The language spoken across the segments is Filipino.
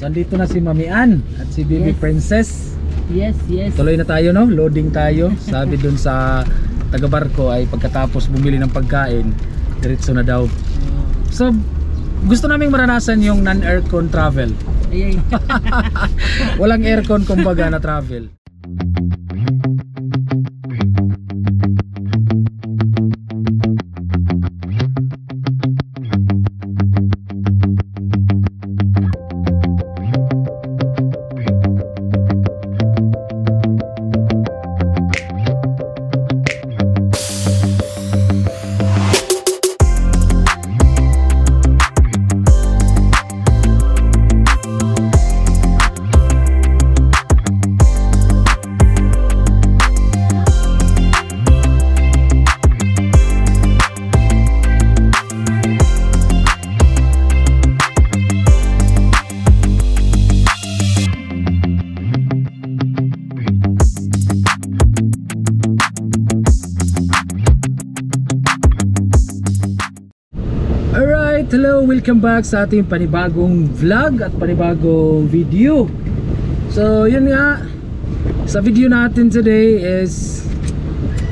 So andito na si Mami Ann at si Baby Yes. Princess. Yes, yes. Tuloy na tayo, no? Loading tayo. Sabi dun sa taga-barko ay pagkatapos bumili ng pagkain, diretso na daw. So gusto naming maranasan yung non-aircon travel. Ay, ay. Walang aircon kumbaga na travel. Alright, hello, welcome back sa ating panibagong vlog at panibagong video. So yun nga, sa video natin today is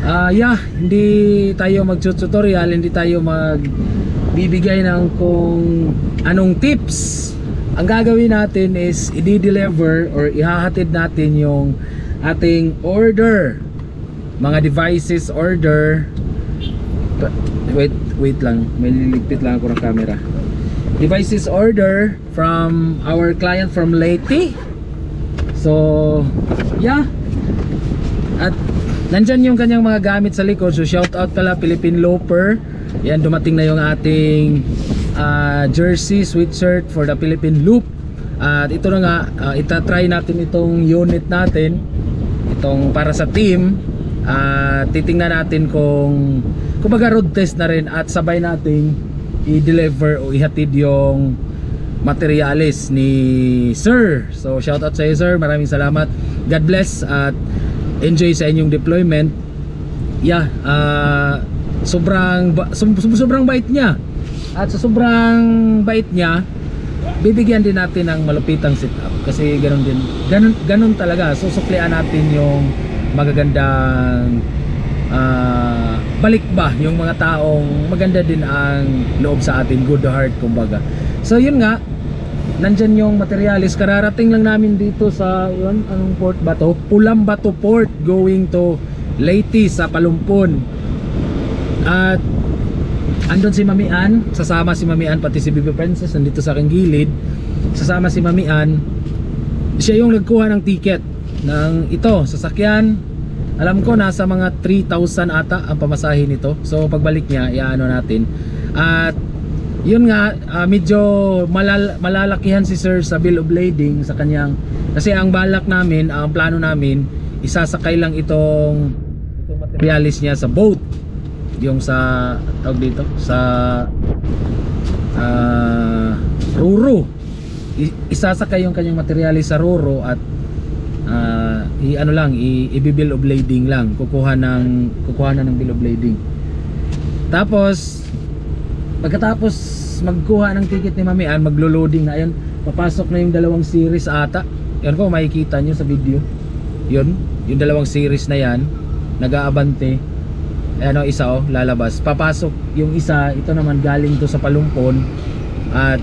hindi tayo mag-tutorial, hindi tayo magbibigay ng kung anong tips. Ang gagawin natin is i-deliver or ihahatid natin yung ating order, mga devices order. Wait lang, may liligpit lang ako ng camera. Devices order from our client from Leyte. So yeah, at nandyan yung kanyang mga gamit sa likod. So shout out pala Philippine Loafer. Yan, dumating na yung ating jersey, sweatshirt for the Philippine Loop. At ito na nga, itatry natin itong unit natin, itong para sa team. Titingnan natin kung kumbaga road test na rin at sabay nating i-deliver o ihatid yung materials ni Sir. So shout out sa iyo, Sir, maraming salamat. God bless at enjoy sa inyong deployment. Yeah, sobrang bait niya. At sa sobrang bait niya, bibigyan din natin ng malupitang setup kasi ganun talaga. Susuklian natin yung magagandang balik ba yung mga taong maganda din ang loob sa atin, good heart kumbaga. So yun nga, nandyan yung materialis. Kararating lang namin dito sa yun, anong port ba to? Pulambato Port going to Leyte sa Palumpon. At andun si Mami Ann, sasama si Mami Ann, pati si Baby Princess nandito sa aking gilid. Sasama si Mami Ann. Siya yung nagkuha ng ticket ng ito, sasakyan. Alam ko nasa mga 3,000 ata ang pamasahe nito. So pagbalik niya, iaano natin. At yun nga, medyo malalakihan si Sir sa bill of lading sa kanyang, kasi ang balak namin, ang plano namin, isasakay lang itong materialis niya sa boat. Yung sa tawag dito, sa Roro. Isasakay yung kanyang materialis sa Roro at i-bill of lading lang, kukuha na ng bill of lading. Tapos pagkatapos magkuha ng ticket ni Mami Ann, maglo-loading na. Ayun, papasok na yung dalawang series ata. Yan ko, makikita nyo sa video. Yun, yung dalawang series na yan, nag-aabante. Ayan o, isa o, lalabas. Papasok yung isa, ito naman galing to sa Palumpon. At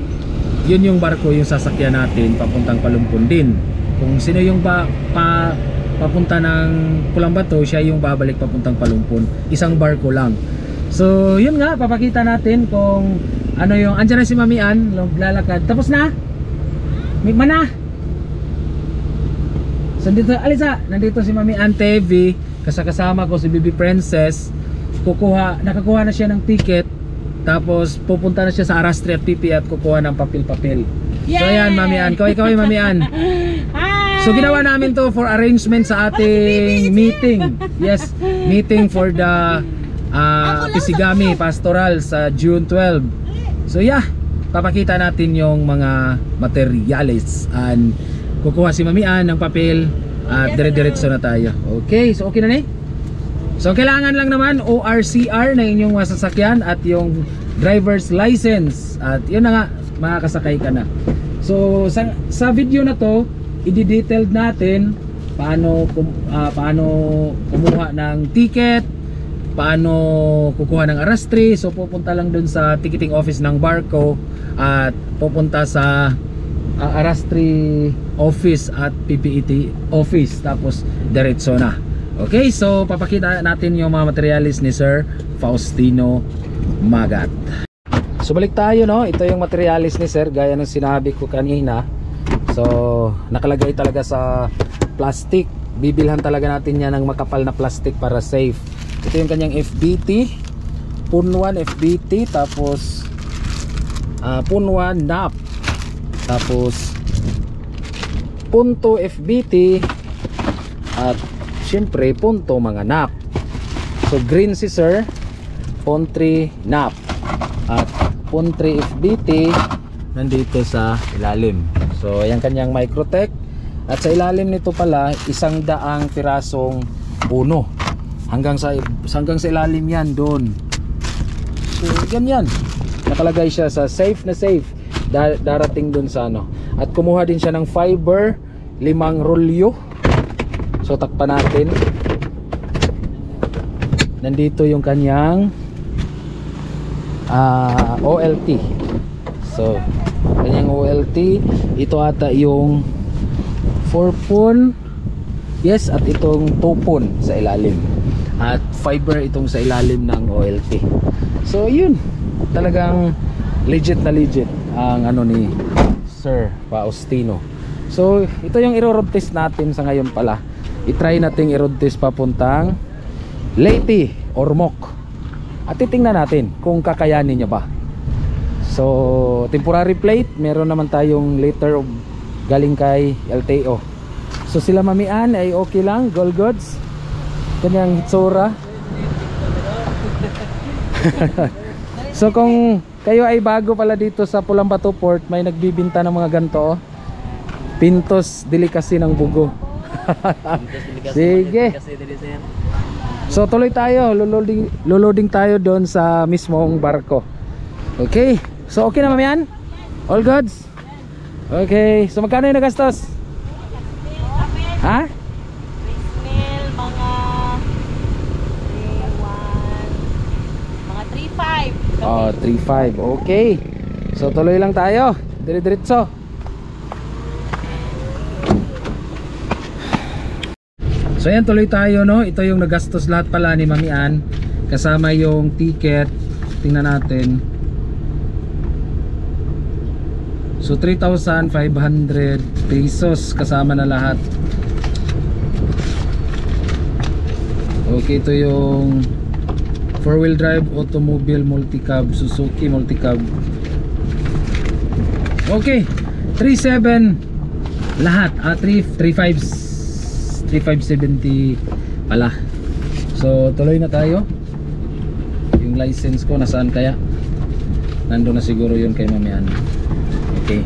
yun yung barko, yung sasakyan natin papuntang Palumpon din. Kung sino yung papunta ng Pulambato, siya yung babalik papuntang Palumpon. Isang barko lang. So yun nga, papakita natin kung ano yung, andyan na si Mami Ann, lalakad. Tapos na? May mana? So Alisa, nandito si Mami Ann TV, kasama ko si Baby Princess. Nakakuha na siya ng ticket. Tapos pupunta na siya sa Arastre at PP at kukuha ng papel-papel. So ayan, Mami Ann, kaway Mami Ann. So ginawa namin to for arrangement sa ating meeting. Yes, meeting for the Pisigami Pastoral sa June 12. So yeah, papakita natin yung mga materials. And kukuha si Mami Ann ng papel at dire-diretso na tayo. Okay, so okay na ni? So kailangan lang naman ORCR na inyong sasakyan at yung driver's license. At yun na nga, makakasakay ka na. So sa video na to, i-detailed natin paano kumuha ng ticket, paano kukuha ng arrestry. So pupunta lang dun sa ticketing office ng Barco at pupunta sa arrestry office at PPET office, tapos diretso na. Okay, so papakita natin yung mga materialis ni Sir Faustino Magat. So balik tayo, no? Ito yung materialis ni Sir, gaya ng sinabi ko kanina. So nakalagay talaga sa plastic. Bibilhan talaga natin yan ng makapal na plastic para safe. Ito yung kanyang FBT, PUN1 FBT, tapos PUN1 NAP, tapos PUN2 FBT, at syempre PUN2 mga NAP. So green si Sir, PUN3 NAP, at PUN3 FBT nandito sa ilalim. So ayan kanyang Microtech. At sa ilalim nito pala, 100 pirasong puno. Hanggang sa ilalim yan doon. So ganyan. Nakalagay siya sa safe na safe. Darating doon sa ano. At kumuha din siya ng fiber, 5 rolyo. So takpan natin. Nandito yung kanyang OLT. So kanyang OLT. Ito ata yung 4 pun, yes, at itong 2 pun sa ilalim, at fiber itong sa ilalim ng OLT. So yun, talagang legit na legit ang ano ni Sir Faustino. So ito yung i-road test natin sa ngayon pala. I-try natin i-road test papuntang Leyte, Ormoc, at titingnan natin kung kakayanin niya ba. So temporary plate, meron naman tayong letter of galing kay LTO. So sila Mamian ay okay lang, gold goods. Kanyang hitsura. So kung kayo ay bago pala dito sa Pulang-Bato Port, may nagbibinta ng mga ganito, Pintos Delicacy ng Bugo. Sige. So tuloy tayo, luloding tayo doon sa mismong barko. Okay. So okay na Mamian? All goods? Okay, so magkano yung nagastos? Ha? Meal, mga 3.5. Oh, 3.5. Okay. So tuloy lang tayo. Dire-diretso. So ayan, tuloy tayo, no? Ito yung nagastos lahat pala ni Mami Ann, kasama yung ticket. Tingnan natin. So 3,500 pesos kasama na lahat. Okay, ito yung 4-wheel drive automobile multicab, Suzuki multicab. Okay, 3,700 lahat. 3,570 pala. So tuloy na tayo. Yung license ko nasaan kaya? Nandun na siguro yun kay Mami Ann. Okay,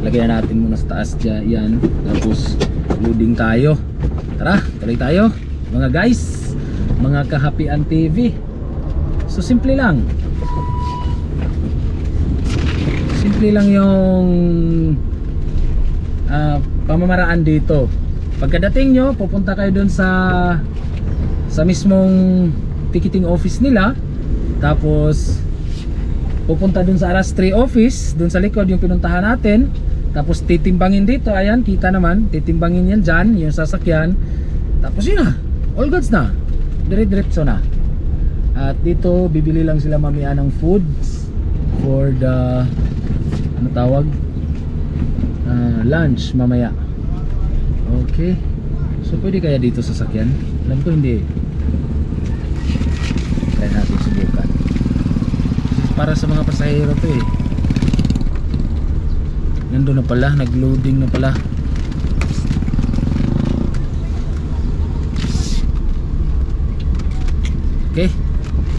lagyan natin muna sa taas dyan yan. Tapos loading tayo. Tara, tuloy tayo mga guys, mga kahapian TV. So simple lang. Simple lang yung pamamaraan dito. Pagkadating nyo, pupunta kayo dun sa mismong ticketing office nila. Tapos pupunta dun sa arrestry office, dun sa likod yung pinuntahan natin. Tapos titimbangin dito, ayan, kita naman, titimbangin yan dyan, yung sasakyan. Tapos yun na, all goods na, dire-diretso na. At dito, bibili lang sila Mami Ann ng foods for the, ano tawag? Lunch mamaya. Okay, so pwede kaya dito sasakyan? Alam ko hindi. Kaya natin subukan. Para sa mga pasahero to eh. Nandun na pala, nag-loading na pala. Okay,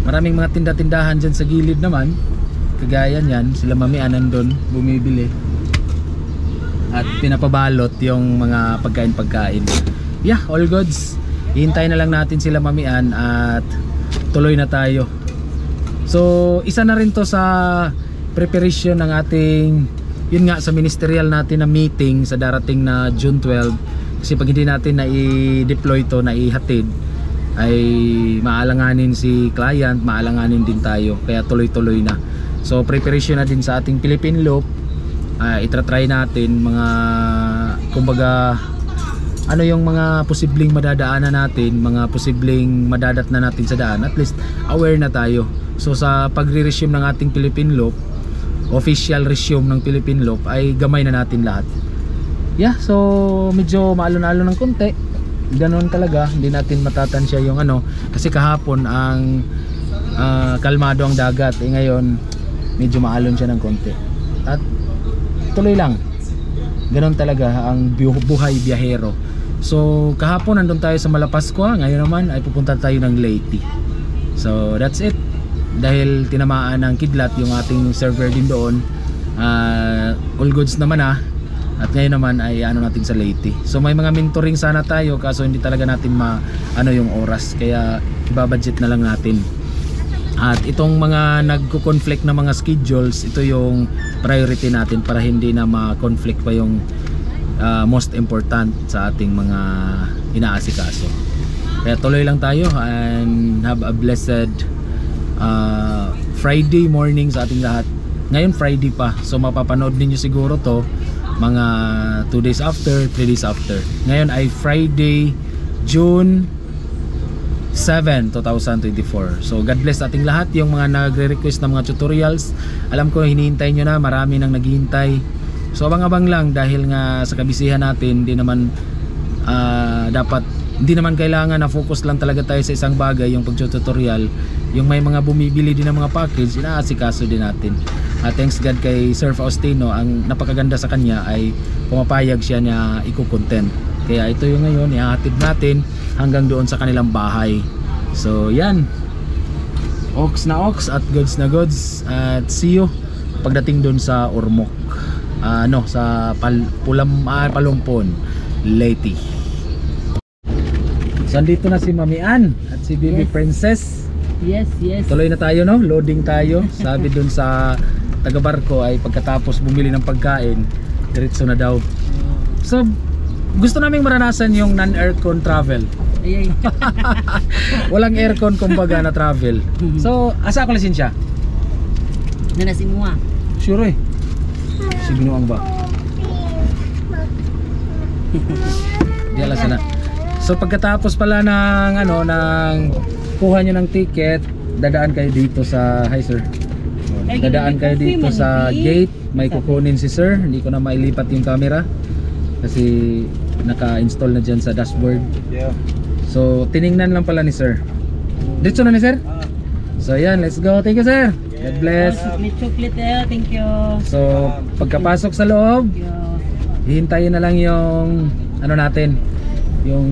maraming mga tinda-tindahan dyan sa gilid naman. Kagaya nyan, sila Mami Ann nandun bumibili at pinapabalot yung mga pagkain-pagkain. Yeah, all goods. Hihintayin na lang natin sila Mami Ann at tuloy na tayo. So isa na rin to sa preparation ng ating yun nga sa ministerial natin na meeting sa darating na June 12, kasi pag hindi natin na i-deploy to, na ihatid, ay maalanganin si client, maalanganin din tayo, kaya tuloy-tuloy na. So preparation na din sa ating Philippine Loop. Itra-try natin mga, kumbaga, ano yung mga posibleng madadaanan natin, mga posibleng madadat na natin sa daan, at least aware na tayo. So sa pagre-resume ng ating Philippine Loop, official resume ng Philippine Loop, ay gamay na natin lahat. Yeah, so medyo maalon-alon ng konti, ganoon talaga, hindi natin matatansya yung ano, kasi kahapon ang kalmado ang dagat, ngayon medyo maalon siya ng konti, at tuloy lang, ganoon talaga ang buhay biyahero. So kahapon nandun tayo sa Malapascua, ngayon naman ay pupunta tayo ng Leyte. So that's it, dahil tinamaan ng kidlat yung ating server din doon. All goods naman at ngayon naman ay ano natin sa Leyte. So may mga mentoring sana tayo, kaso hindi talaga natin ano yung oras, kaya ibabudget na lang natin. At itong mga nagko-conflict na mga schedules, ito yung priority natin para hindi na ma-conflict pa yung most important sa ating mga inaasikaso. Kaya tuloy lang tayo and have a blessed Friday morning sa ating lahat. Ngayon Friday pa, so mapapanood ninyo siguro to mga 2 days after, 3 days after. Ngayon ay Friday, June 7, 2024. So God bless ating lahat. Yung mga nagre-request ng mga tutorials, alam ko hinihintay nyo na, marami nang naghihintay. So abang-abang lang, dahil nga sa kabisihan natin, hindi naman kailangan na focus lang talaga tayo sa isang bagay, yung pag-tutorial. Yung may mga bumibili din ng mga package, inaasikaso din natin. Thanks God kay Sir Faustino, ang napakaganda sa kanya ay pumapayag siya na i-content. Kaya ito yung ngayon, ihahatid natin hanggang doon sa kanilang bahay. So yan, ox na ox at goods na goods, at see you pagdating doon sa Ormoc, sa Palumpon, Leyte. So andito na si Mami Ann at si Baby Princess. Yes. Tuloy na tayo, no? Loading tayo. Sabi dun sa taga-barko ay pagkatapos bumili ng pagkain, diretso na daw. So gusto naming maranasan yung non-aircon travel. Ay. Walang aircon kumbaga na travel. So asa ako lisensya? Nanasimua. Sure eh. Signuang ba? Di alas na. So pagkatapos pala ng kuha nyo ng ticket, dadaan kayo dito sa dadaan kayo dito sa gate. May kukunin si sir. Hindi ko na mailipat yung camera kasi naka-install na dyan sa dashboard. So tiningnan lang pala ni sir. Dito na ni sir? So yan, let's go. Thank you sir. God bless. Chocolate, thank you. So pagkapasok sa loob, hihintayin na lang yung natin, yung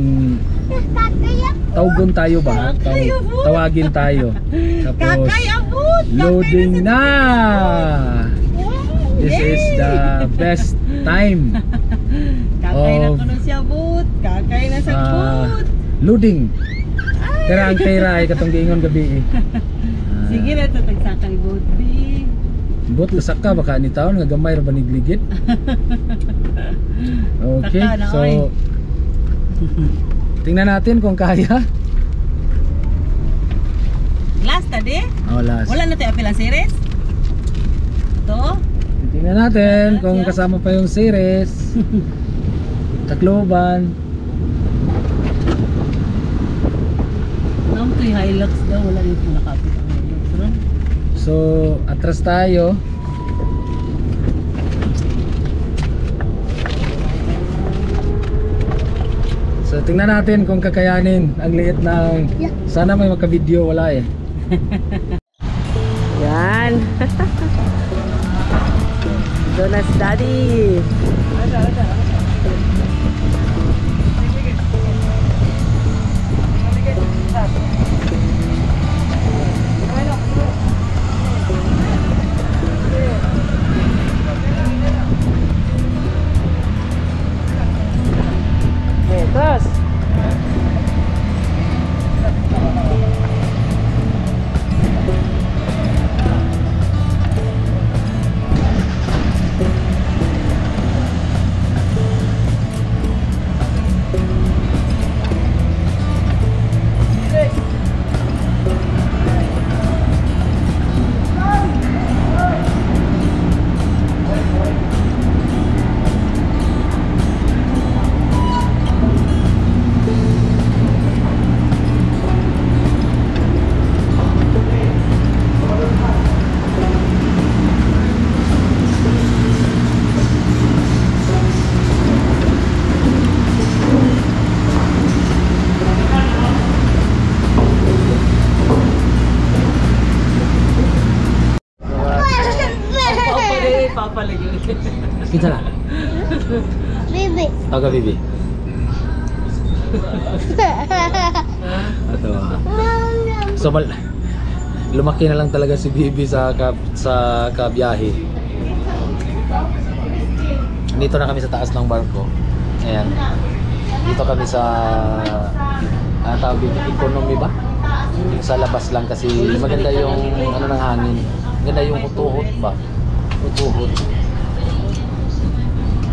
tawgon tayo ba? Tawagin tayo. Tapos loading na. This is the best time Kakay na ko na siya boot. Kakay na sa boot. Loading. Pero ang pera ay katong giingon gabi. Sige na ito tagsakay boot. Boot lasaka baka ni taon nga gamay ra ba nigligid. Okay, so tingnan natin kung kaya. Last tadi? Oh, last. Wala na tayo apil ang series? Ito? Tingnan natin kung kasama pa yung series. Tacloban. Naam to'y Hilux daw. Wala dito nakapit ang Hilux. So, atras tayo. So, tingnan natin kung kakayanin. Ang liit ng... Sana may maka-video. Wala eh. Yan. Jonas Daddy. Terus. Kinsa na? Bibi. Aga bibi. Ato. So lumaki na lang talaga si Bibi sa kabiyahe. Dito na kami sa taas ng barko. Ayan. Dito kami sa tawag dito, economy ba? Yung sa labas lang kasi maganda yung ano ng hangin. Maganda yung utuhot ba? Utuhot.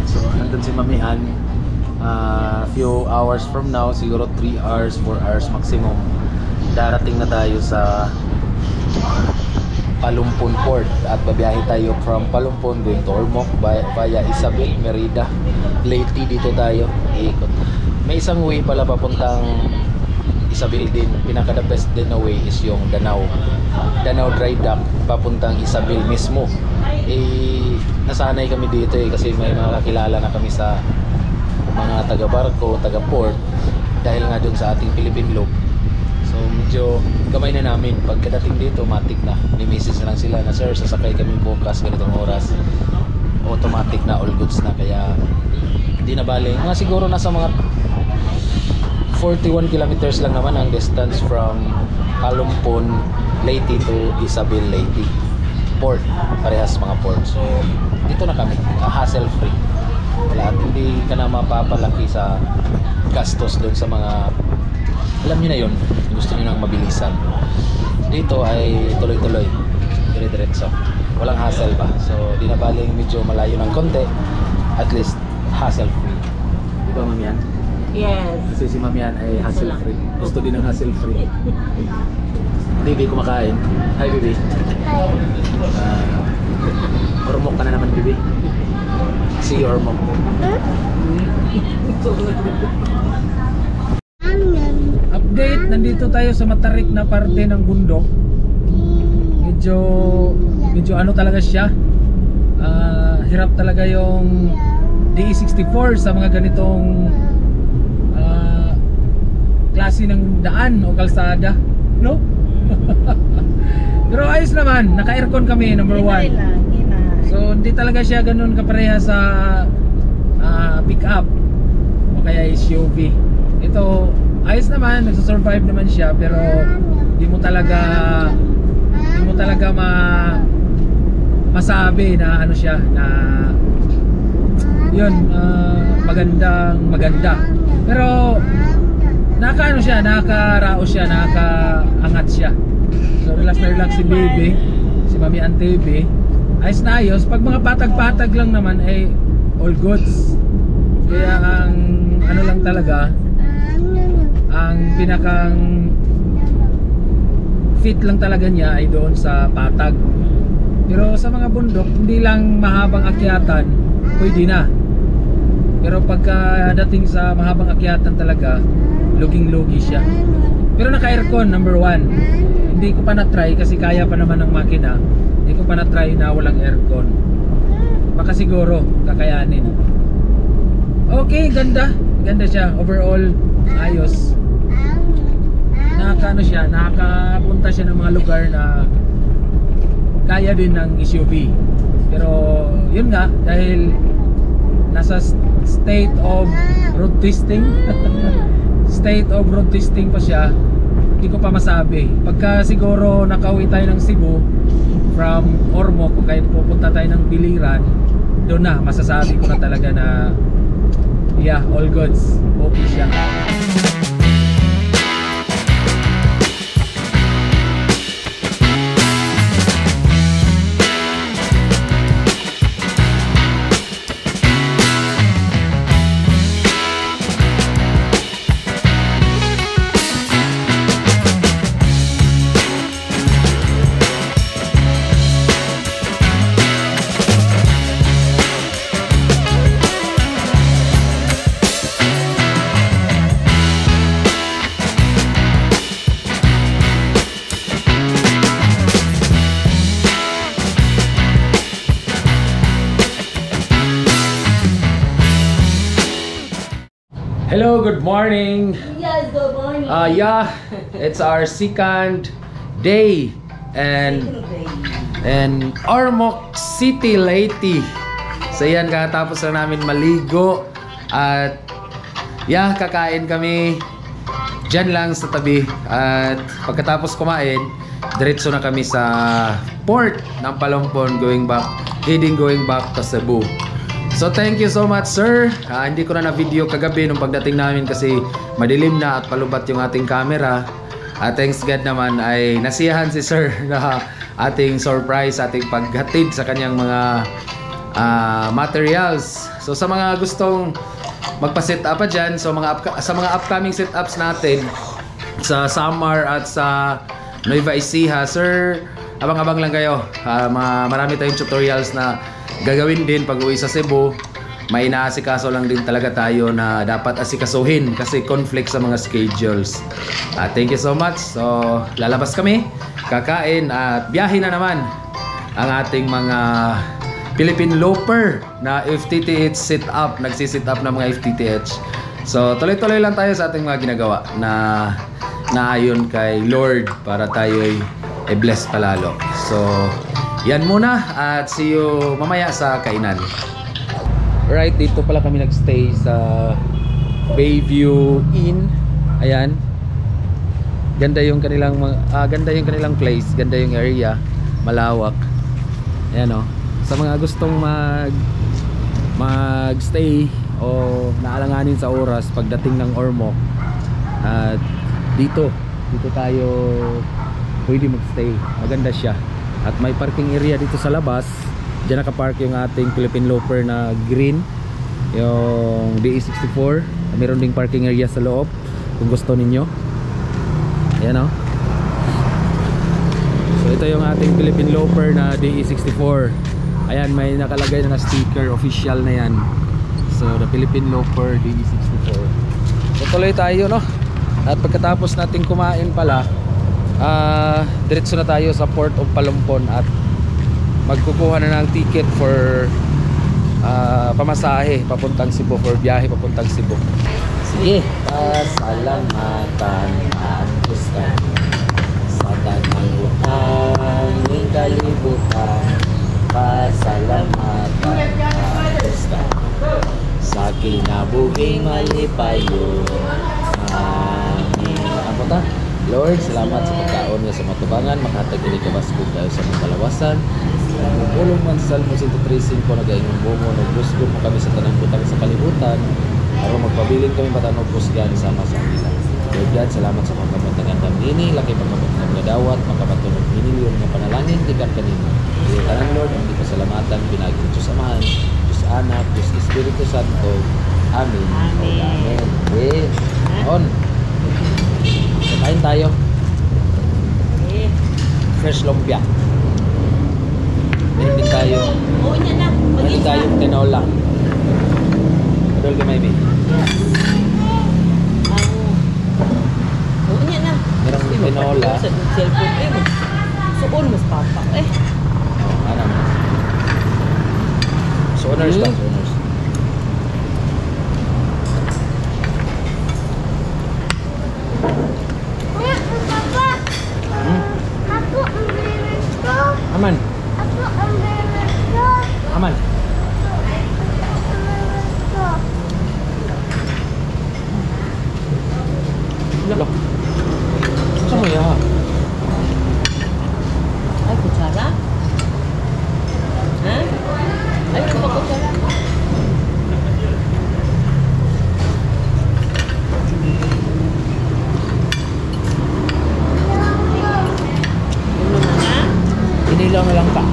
So nandun si Mami Ann. Few hours from now, siguro 3 hours, 4 hours maximum, darating na tayo sa Palumpon Port at babiyahe tayo from Palumpon going to Ormoc via Isabel, Merida, Leyte. Dito tayo iikot. May isang way pala papuntang Isabel din. Pinaka the best din na way is yung Danao Dry Dock papuntang Isabel mismo. Nasanay kami dito kasi may mga kakilala na kami sa mga taga-barko, taga-port dahil nga dun sa ating Philippine Loop. So medyo gamay na namin. Pagkadating dito, matik na. May message na lang sila na, sir, sasakay kami bukas ganitong oras. Automatic na, all goods na. Kaya hindi na bali. Mga siguro nasa mga 41 kilometers lang naman ang distance from Palumpon, Leyte to Isabel, Leyte Port. Parehas mga port. So dito na kami, hassle free. Wala, at hindi ka na mapapalaki sa gastos doon sa mga, alam nyo na yun, gusto nyo nang mabilisan. Dito ay tuloy-tuloy, dire-diretso, walang hassle pa. So di na baling medyo malayo ng konti, at least hassle free. Di ba, Mami Ann? Yes. Kasi si Mami Ann ay hassle free, gusto din ng hassle free. Bibi kumakain. Hi Bibi. Ormoc ka na naman, Bibi. See you, Ormoc. Update, nandito tayo sa matarik na parte ng bundok. Medyo ano talaga siya. Hirap talaga yung DE64 sa mga ganitong klase ng daan o kalsada, no? Pero ayos naman, naka-aircon kami, number 1. So hindi talaga siya ganun kapareha sa pick-up o kaya SUV. Ito ayos naman, nagsusurvive naman siya, pero di mo talaga masabi na ano siya, na yun, maganda. Pero nakakaano siya, nakakaraos siya, nakakaangat siya. So relax na relax si Baby, si Mami Ann TV. Ayos na ayos. Pag mga patag-patag lang naman ay all goods. Kaya ang ano lang talaga, ang pinakang fit lang talaga niya ay doon sa patag. Pero sa mga bundok, hindi lang mahabang akyatan, pwede na. Pero pagka dating sa mahabang akyatan talaga, luging-lugi siya. Pero naka-aircon, number 1. Hindi ko pa na-try kasi kaya pa naman ng makina. Hindi ko pa na-try na walang aircon. Baka siguro kakayanin. Okay, ganda. Ganda siya. Overall, ayos. Nakakaano siya, nakakapunta siya ng mga lugar na kaya din ng SUV. Pero yun nga, dahil nasa state of road testing state of road testing pa siya, hindi ko pa masabi. Pagka siguro nakauwi tayo ng Cebu from Ormoc, kung kahit pupunta tayo ng Biliran, doon na masasabi ko na talaga na yeah, all goods, okay siya. Hello, good morning. Yes, good morning. Yeah, it's our second day and Ormoc City, Leyte. So yan, kakatapos lang namin maligo. At yeah, kakain kami dyan lang sa tabi. At pagkatapos kumain, diretso na kami sa port ng Palampon going back to Cebu. So thank you so much, sir. Hindi ko na video kagabi nung pagdating namin kasi madilim na at palubat yung ating camera. Thanks God naman ay nasiyahan si sir na ating surprise, ating paghatid sa kanyang mga materials. So sa mga gustong magpa-set up pa dyan, so sa mga upcoming setups natin sa Samar at sa Nueva Ecija, sir, abang-abang lang kayo. Marami tayong tutorials na gagawin din pag uwi sa Cebu. May inaasikaso lang din talaga tayo na dapat asikasuhin kasi conflict sa mga schedules. Thank you so much. So lalabas kami, kakain at biyahe na naman ang ating mga Philippine Loper na FTTH setup, nagsi-set up ng mga FTTH. So tuloy-tuloy lang tayo sa ating mga ginagawa na naayon kay Lord para tayo ay bless palalo. So yan muna at see you mamaya sa kainan. Right, dito pala kami nagstay sa Bayview Inn. Ayan. Ganda yung kanilang place, ganda yung area, malawak. Ayan oh. Sa mga gustong magstay o naalanganin sa oras pagdating ng Ormoc, at dito tayo pwede magstay. Maganda siya. At may parking area dito sa labas. Diyan nakapark yung ating Philippine Loper na green, yung DE64. Meron ding parking area sa loob kung gusto ninyo. Ayan o. So ito yung ating Philippine Loper na DE64. Ayan, may nakalagay na sticker, official na yan. So the Philippine Loper DE64. So tuloy tayo, no? At pagkatapos natin kumain pala, diretso na tayo sa Port of Palampon at magkukuha na ng ticket for pamasahe papuntang Cebu, for biyahe papuntang Cebu. Sige, pasalamatan at gustan sa dagang utang ng kalibutan. Pasalamatan at gustan sa kinabuhing malipayo. Amin. Ano ta? Lord, salamat sa pagkaon niya sa matubangan, makahatag ini kabasbog tayo sa mga kalawasan. Ulong man sa Salmo 103:5 nagaingon mo nagusgo mo kami sa tanang butang sa kalibutan, aron magpabilin kami patanog kusgan sama sa kanila. Lord God, salamat sa pagkamuntangan kami, laki pagkamuntangan nga dawat, makapatunog minilyon nga panalangin tikan kanino. Dili tanan Lord, ang pasalamatan pinaging Diyos Amahan, Diyos Anak, Diyos Espiritu Santo. Amen. Amen. Amen. On. Kain tayo. Fresh lumpia. Meron din tayo. Meron din tayong tinola. Adol ka may Merong tinola. Suon mas papak eh. Oh, ano? Soners lang, soners. Aman. Aman. Loh. Saan mo ya? Ay, kutsara? Ha? Ay, kupa kutsara? Inilaw na lang pa.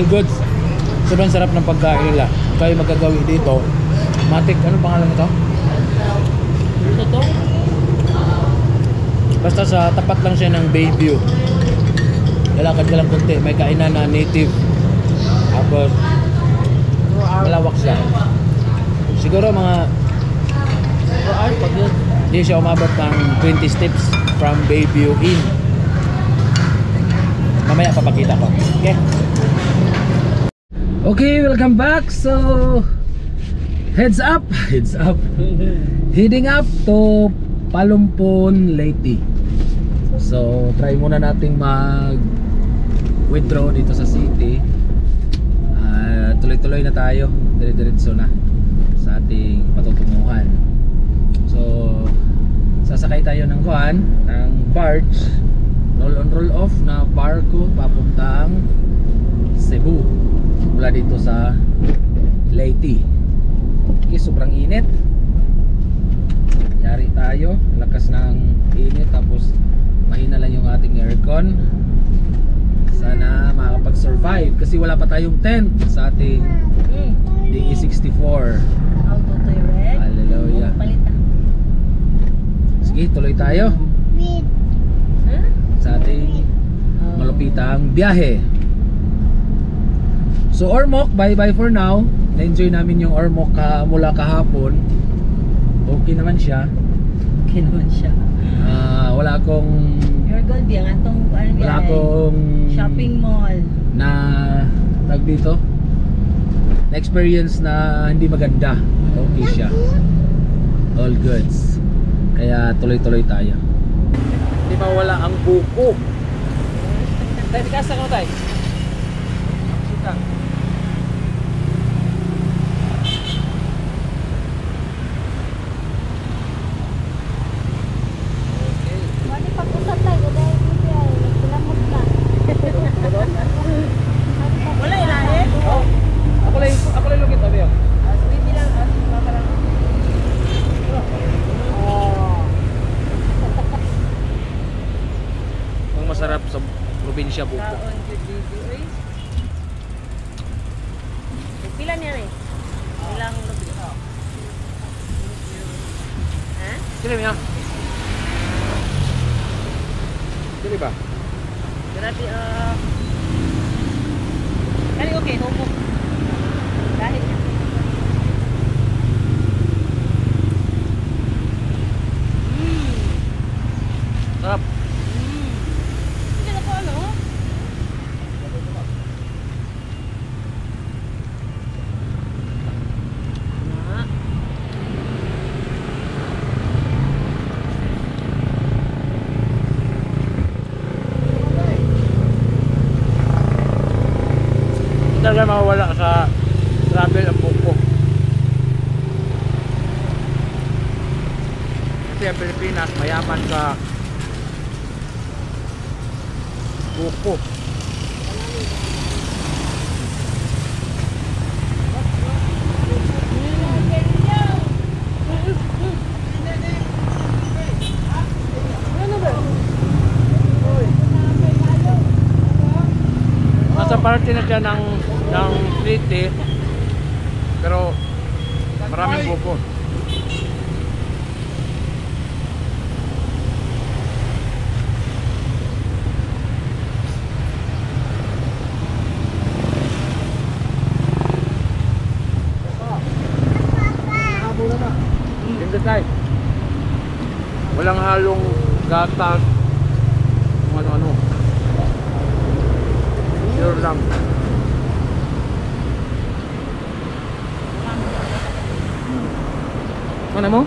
All goods. Sobrang sarap ng pagkain nila. Kayo magagawi dito. Matik, ano pangalan nito? Ito to? Basta sa tapat lang siya ng Bayview. Lalakad ka lang konti. May kainan na native. Tapos, malawak siya. Siguro mga 4 hours pag yun. hindi siya umabot ng 20 steps from Bayview Inn. Mamaya papakita ko. Okay? Okay, welcome back. So, heads up. Heading up to Palumpon, Leyte. So, try muna nating mag-withdraw dito sa city. Tuloy-tuloy na tayo. Dire-diretso na sa ating patutunguhan. So, sasakay tayo ng barge, roll on roll off na barko papuntang Cebu mula dito sa Leyte. Okay, sobrang init. Yari tayo, lakas ng init, tapos mahina lang yung ating aircon. Sana makakapag-survive kasi wala pa tayong tent sa ating DE64. Auto to red. Hallelujah. Palit na. Sige, tuloy tayo Wait. Huh? sa ating malupitang biyahe. So Ormoc, bye-bye for now. Na-enjoy namin yung Ormoc mula kahapon. Okay naman siya. Okay naman siya. Wala akong Pure gold yan. Atong ano wala yan? akong Shopping mall. na tag dito na experience na hindi maganda. Okay siya. All goods. Kaya tuloy-tuloy tayo. Hindi mawala ang buko. Tayo, tikasa ka mo tayo. Sita. Wali pag-usap tayo dahil dito ay nagkilamot na. Wala ilahe? Oh. Ako lang lugit abi. Sweetie lang. Mama lang. Ang masarap sa probinsya buko. Kaon good dito eh. Pila niya eh. Ilang lubi. Ha? Sino niya? Sino ba? Grabe kali okay, humok. Dahil niya. Sarap. Hindi na po ano? Na. Talaga mawawala sa travel ang buko. Kasi ang Pilipinas mayaman sa buko. Nasa party na siya ng city, pero maraming buko. Ganda tayo. Walang halong gatas, kung ano-ano. Pure lang. Ano mo?